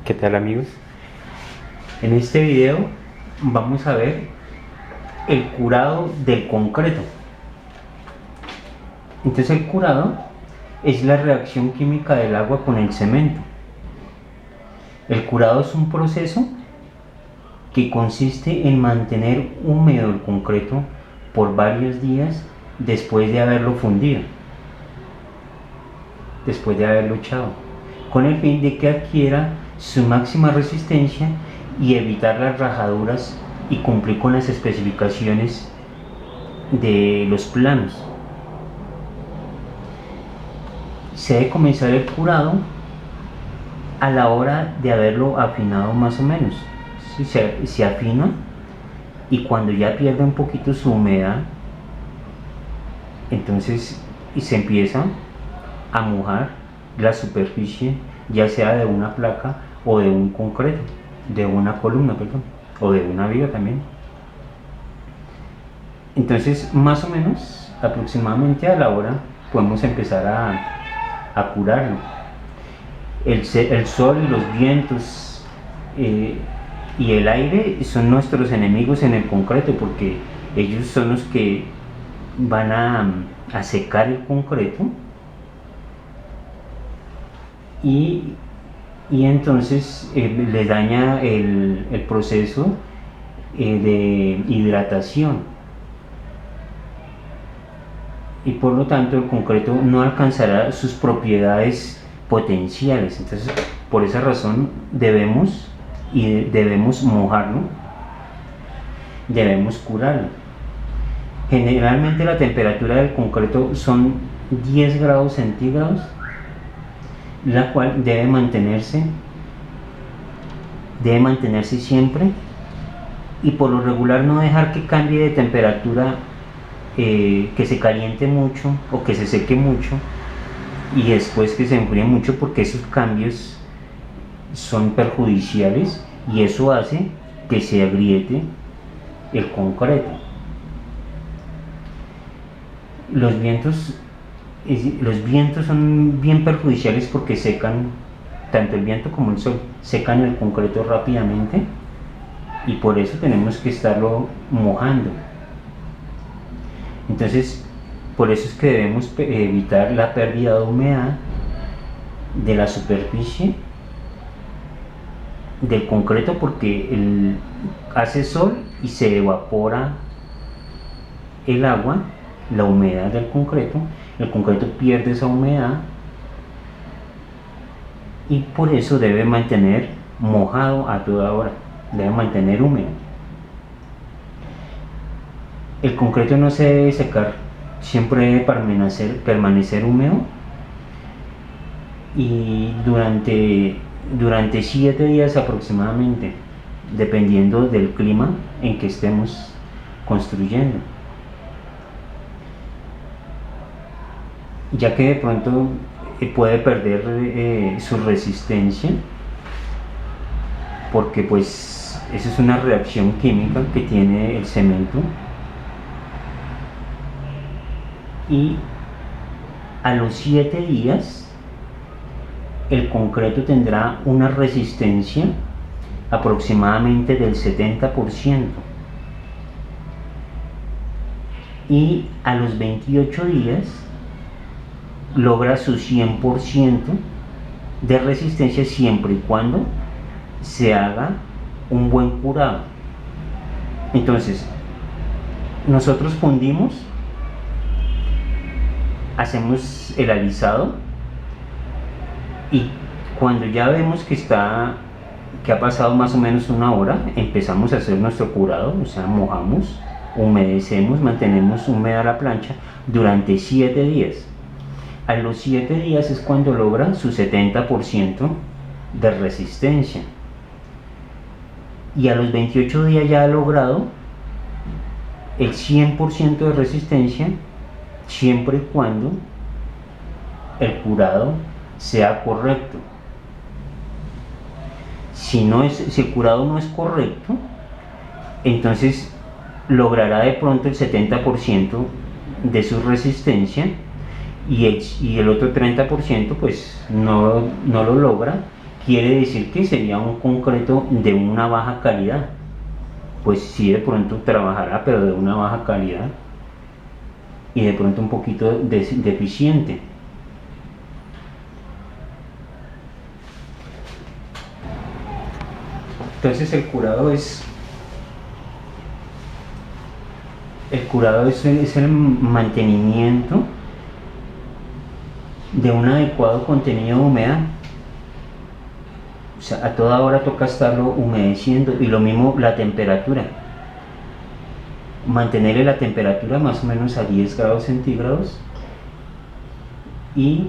¿Qué tal, amigos? En este video vamos a ver el curado del concreto. Entonces el curado es la reacción química del agua con el cemento. El curado es un proceso que consiste en mantener húmedo el concreto por varios días después de haberlo fundido, después de haberlo echado, con el fin de que adquiera su máxima resistencia y evitar las rajaduras y cumplir con las especificaciones de los planos. Se debe comenzar el curado a la hora de haberlo afinado más o menos. Se afina y cuando ya pierde un poquito su humedad, entonces se empieza a mojar la superficie, ya sea de una placa o de un concreto, de una columna, perdón, o de una viga también. Entonces, más o menos, aproximadamente a la hora, podemos empezar a curarlo. El sol, los vientos y el aire son nuestros enemigos en el concreto, porque ellos son los que van a secar el concreto y entonces le daña el proceso de hidratación, y por lo tanto el concreto no alcanzará sus propiedades potenciales. Entonces, por esa razón debemos mojarlo, debemos curarlo. Generalmente la temperatura del concreto son 10 grados centígrados, la cual debe mantenerse siempre, y por lo regular no dejar que cambie de temperatura, que se caliente mucho o que se seque mucho y después que se enfríe mucho, porque esos cambios son perjudiciales y eso hace que se agriete el concreto. Los vientos son bien perjudiciales porque secan, tanto el viento como el sol secan el concreto rápidamente, y por eso tenemos que estarlo mojando. Entonces, por eso es que debemos evitar la pérdida de humedad de la superficie del concreto, porque hace sol y se evapora el agua, la humedad del concreto. El concreto pierde esa humedad y por eso debe mantener mojado a toda hora, debe mantener húmedo. El concreto no se debe secar, siempre debe permanecer húmedo, y durante 7 días aproximadamente, dependiendo del clima en que estemos construyendo, ya que de pronto puede perder su resistencia, porque pues esa es una reacción química que tiene el cemento, y a los 7 días el concreto tendrá una resistencia aproximadamente del 70%, y a los 28 días logra su 100% de resistencia, siempre y cuando se haga un buen curado. Entonces, nosotros fundimos, hacemos el alisado, y cuando ya vemos que ha pasado más o menos una hora, empezamos a hacer nuestro curado, o sea, mojamos, humedecemos, mantenemos húmeda la plancha durante 7 días. A los 7 días es cuando logra su 70% de resistencia, y a los 28 días ya ha logrado el 100% de resistencia, siempre y cuando el curado sea correcto. Si el curado no es correcto, entonces logrará de pronto el 70% de su resistencia, y el otro 30% pues no lo logra, quiere decir que sería un concreto de una baja calidad. Pues sí, de pronto trabajará, pero de una baja calidad y de pronto un poquito deficiente. Entonces el curado es el mantenimiento de un adecuado contenido de humedad. O sea, a toda hora toca estarlo humedeciendo, y lo mismo la temperatura. Mantenerle la temperatura más o menos a 10 grados centígrados y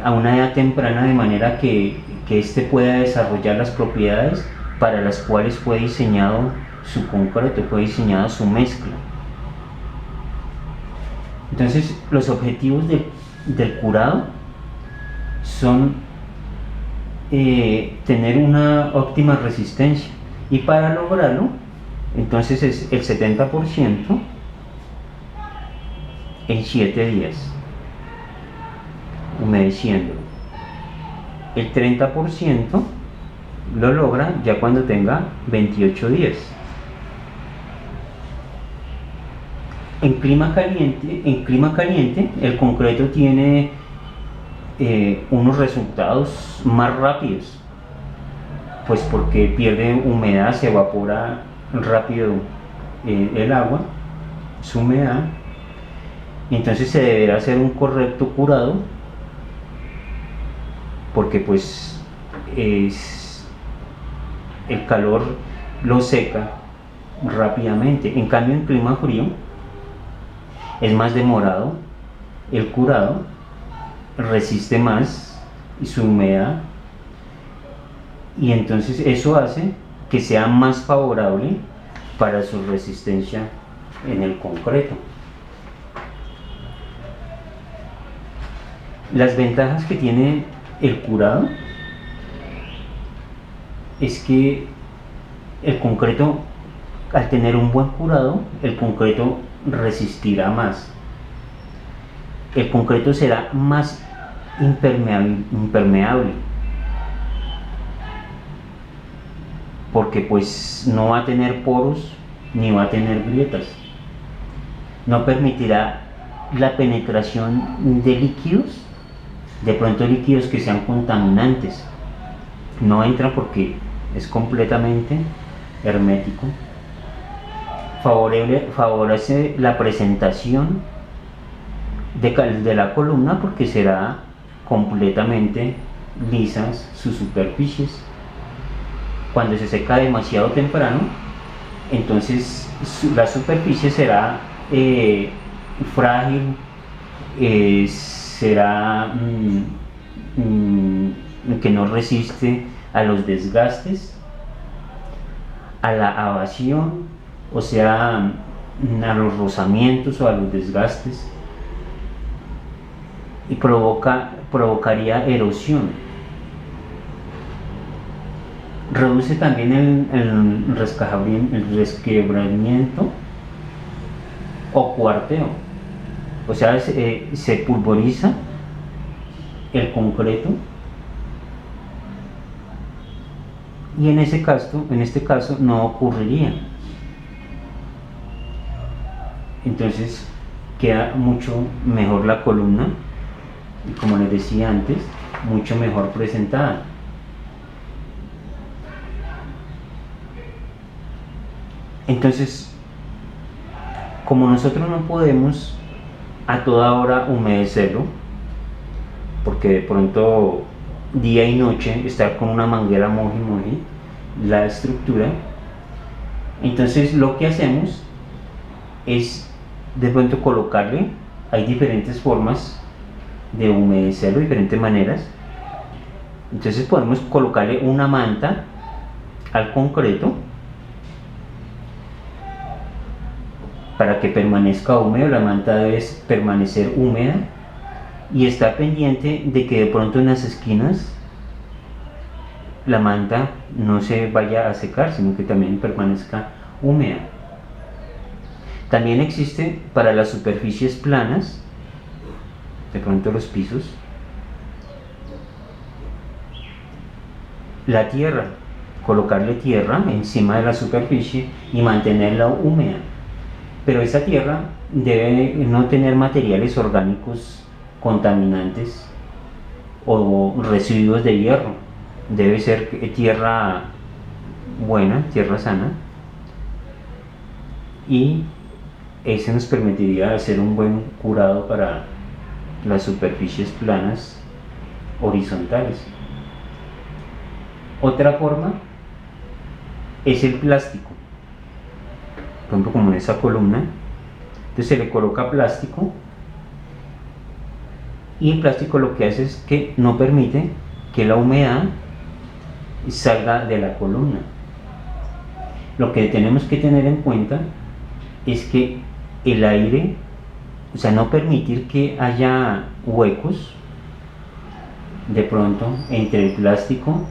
a una edad temprana, de manera que éste pueda desarrollar las propiedades para las cuales fue diseñado su concreto, fue diseñada su mezcla. Entonces, los objetivos del curado son tener una óptima resistencia, y para lograrlo, entonces, es el 70% en 7 días, humedeciendo. El 30% lo logra ya cuando tenga 28 días. En clima caliente, el concreto tiene unos resultados más rápidos, pues porque pierde humedad, se evapora rápido el agua, su humedad. Entonces se deberá hacer un correcto curado, porque pues el calor lo seca rápidamente. En cambio, en clima frío es más demorado el curado, resiste más su humedad, y entonces eso hace que sea más favorable para su resistencia en el concreto. Las ventajas que tiene el curado es que el concreto, al tener un buen curado, el concreto resistirá más. El concreto será más impermeable, porque pues no va a tener poros ni va a tener grietas. No permitirá la penetración de líquidos, de pronto líquidos que sean contaminantes. No entra porque es completamente hermético. Favorece la presentación de la columna, porque será completamente lisas sus superficies. Cuando se seca demasiado temprano, entonces la superficie será frágil, será que no resiste a los desgastes, a la abasión, o sea, a los rozamientos o a los desgastes, y provocaría erosión. Reduce también el resquebramiento o cuarteo, o sea, se pulveriza el concreto, y en este caso no ocurriría. Entonces queda mucho mejor la columna, y como les decía antes, mucho mejor presentada. Entonces, como nosotros no podemos a toda hora humedecerlo, porque de pronto día y noche estar con una manguera moje la estructura, entonces lo que hacemos es de pronto colocarle, hay diferentes formas de humedecerlo, diferentes maneras. Entonces podemos colocarle una manta al concreto para que permanezca húmedo. La manta debe permanecer húmeda y está pendiente de que de pronto en las esquinas la manta no se vaya a secar, sino que también permanezca húmeda. También existe para las superficies planas, de pronto los pisos, la tierra, colocarle tierra encima de la superficie y mantenerla húmeda. Pero esa tierra debe no tener materiales orgánicos contaminantes o residuos de hierro. Debe ser tierra buena, tierra sana, y eso nos permitiría hacer un buen curado para las superficies planas horizontales. Otra forma es el plástico. Por ejemplo, como en esa columna, entonces se le coloca plástico, y el plástico lo que hace es que no permite que la humedad salga de la columna. Lo que tenemos que tener en cuenta es que el aire, o sea, no permitir que haya huecos de pronto entre el plástico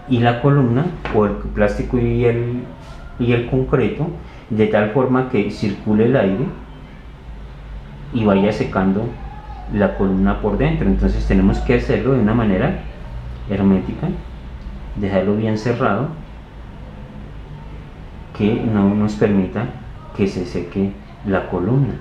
y la columna, o el plástico y el concreto, de tal forma que circule el aire y vaya secando la columna por dentro. Entonces tenemos que hacerlo de una manera hermética, dejarlo bien cerrado, que no nos permita que se seque la columna.